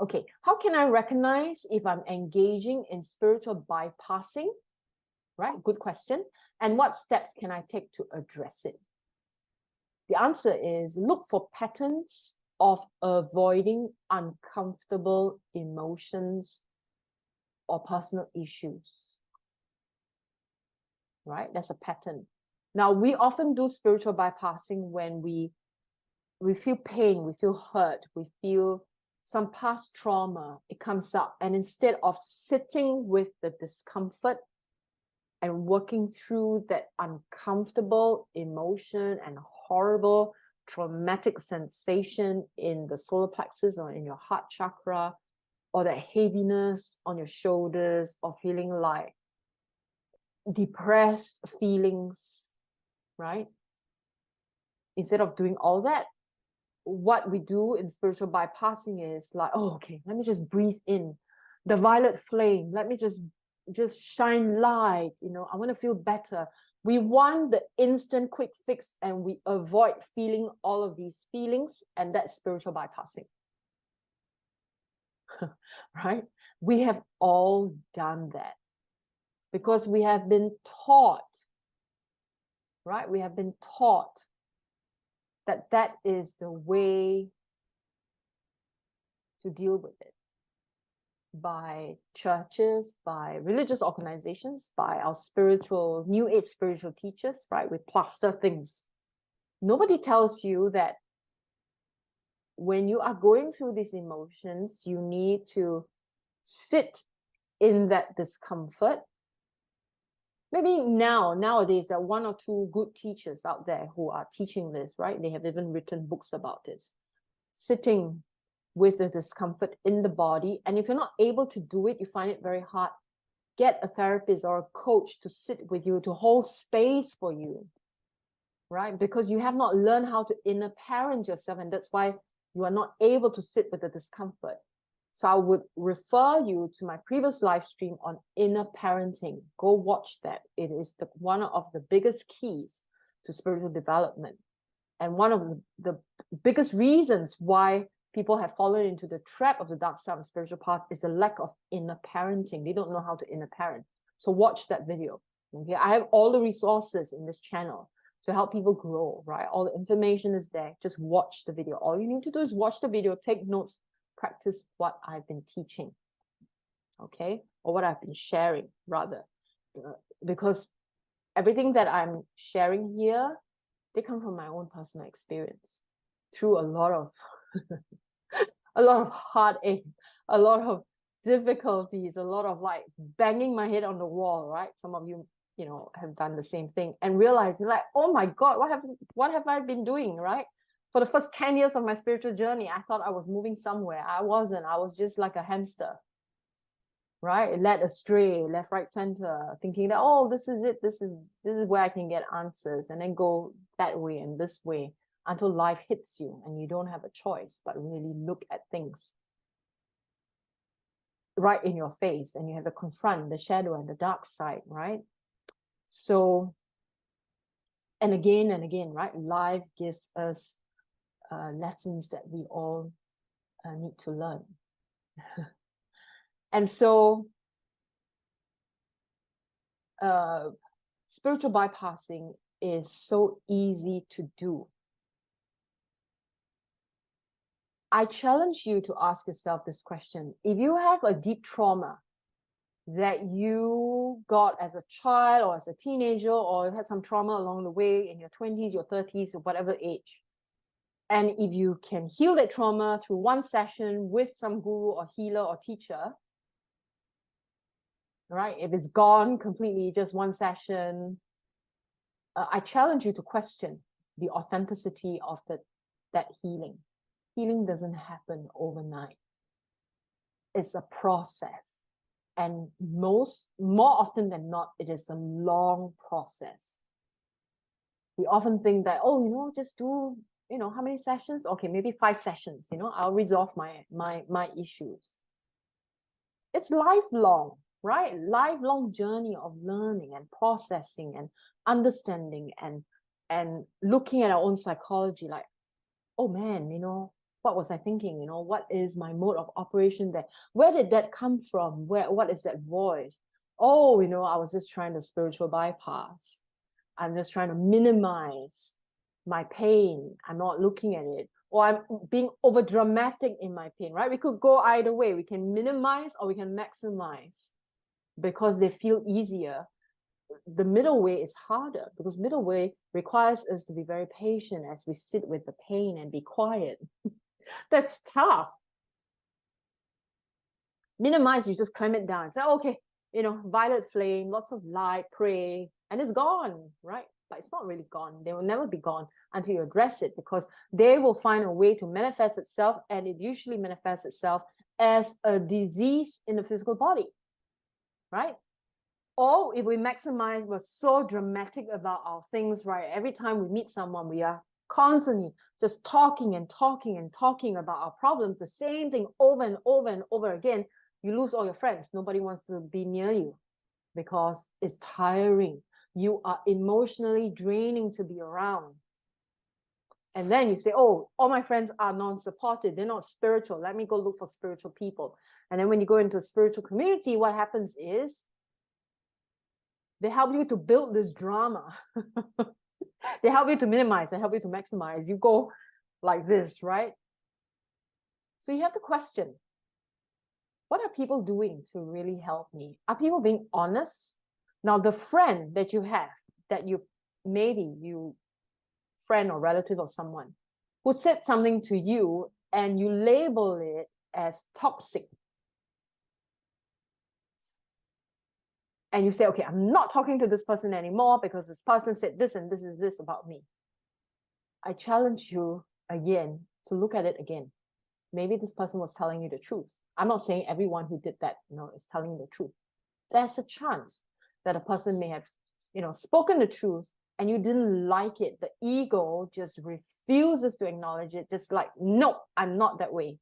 Okay, how can I recognize if I'm engaging in spiritual bypassing? Right, good question. And what steps can I take to address it? The answer is look for patterns of avoiding uncomfortable emotions or personal issues. Right, that's a pattern. Now, we often do spiritual bypassing when we feel pain, we feel hurt, we feel some past trauma, it comes up. And instead of sitting with the discomfort and working through that uncomfortable emotion and horrible traumatic sensation in the solar plexus or in your heart chakra, or that heaviness on your shoulders, or feeling like depressed feelings, right? Instead of doing all that, what we do in spiritual bypassing is like, oh, okay, let me just breathe in the violet flame. Let me just shine light. I want to feel better. We want the instant quick fix, and we avoid feeling all of these feelings, and that's spiritual bypassing. Right? We have all done that because we have been taught, right? We have been taught that is the way to deal with it, by churches, by religious organizations, by our new age spiritual teachers, right? We plaster things. Nobody tells you that when you are going through these emotions, you need to sit in that discomfort. Maybe nowadays, there are one or two good teachers out there who are teaching this, right? They have even written books about this. Sitting with the discomfort in the body. And if you're not able to do it, you find it very hard, get a therapist or a coach to sit with you, to hold space for you, right? Because you have not learned how to inner parent yourself, and that's why you are not able to sit with the discomfort. So I would refer you to my previous live stream on inner parenting. Go watch that. It is one of the biggest keys to spiritual development. And one of the biggest reasons why people have fallen into the trap of the dark side of the spiritual path is the lack of inner parenting. They don't know how to inner parent. So watch that video. Okay, I have all the resources in this channel to help people grow, right? All the information is there. Just watch the video. All you need to do is watch the video, take notes, practice what I've been teaching, okay? Or what I've been sharing, rather. Because everything that I'm sharing here, they come from my own personal experience through a lot of a lot of heartache, a lot of difficulties, a lot of like banging my head on the wall, right? Some of you, have done the same thing and realizing like, oh my God, what have I been doing, right? For the first 10 years of my spiritual journey, I thought I was moving somewhere. I wasn't. I was just like a hamster, right? Led astray, left, right, center, thinking that, oh, this is it. This is where I can get answers, and then go that way and this way until life hits you and you don't have a choice but really look at things right in your face, and you have to confront the shadow and the dark side, right? So, and again, right? Life gives us lessons that we all need to learn. And so spiritual bypassing is so easy to do. I challenge you to ask yourself this question. If you have a deep trauma that you got as a child or as a teenager, or you had some trauma along the way in your 20s, your 30s, or whatever age, and if you can heal that trauma through one session with some guru or healer or teacher, right? If it's gone completely, just one session, I challenge you to question the authenticity of that healing. Healing doesn't happen overnight. It's a process. And more often than not, it is a long process. We often think that, oh, just do, how many sessions? Okay, maybe 5 sessions, I'll resolve my issues. It's lifelong, right? Lifelong journey of learning and processing and understanding and looking at our own psychology, like, oh man, what was I thinking? What is my mode of operation there? Where did that come from? What is that voice? Oh, I was just trying to spiritual bypass. I'm just trying to minimize my pain. I'm not looking at it. Or I'm being over dramatic in my pain, right? We could go either way. We can minimize or we can maximize because they feel easier. The middle way is harder because middle way requires us to be very patient as we sit with the pain and be quiet. That's tough. Minimize, you just climb it down and say, okay, violet flame, lots of light, pray, and it's gone, right? But it's not really gone. They will never be gone until you address it, because they will find a way to manifest itself, and it usually manifests itself as a disease in the physical body, right? Or if we maximize, we're so dramatic about our things, right? Every time we meet someone, we are constantly just talking and talking and talking about our problems, the same thing over and over and over again. You lose all your friends. Nobody wants to be near you because it's tiring. You are emotionally draining to be around. And then you say, oh, all my friends are non-supportive. They're not spiritual. Let me go look for spiritual people. And then when you go into a spiritual community, what happens is they help you to build this drama. They help you to minimize, they help you to maximize. You go like this, right? So you have to question, what are people doing to really help me? Are people being honest? Now, the friend that you have, that you friend or relative of someone who said something to you and you label it as toxic, and you say, okay, I'm not talking to this person anymore because this person said this and this is this about me. I challenge you again to look at it again. Maybe this person was telling you the truth. I'm not saying everyone who did that, is telling you the truth. There's a chance that a person may have, spoken the truth and you didn't like it. The ego just refuses to acknowledge it. Just like, no, I'm not that way.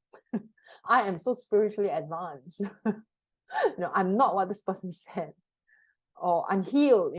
I am so spiritually advanced. No, I'm not what this person said. Or I'm healed.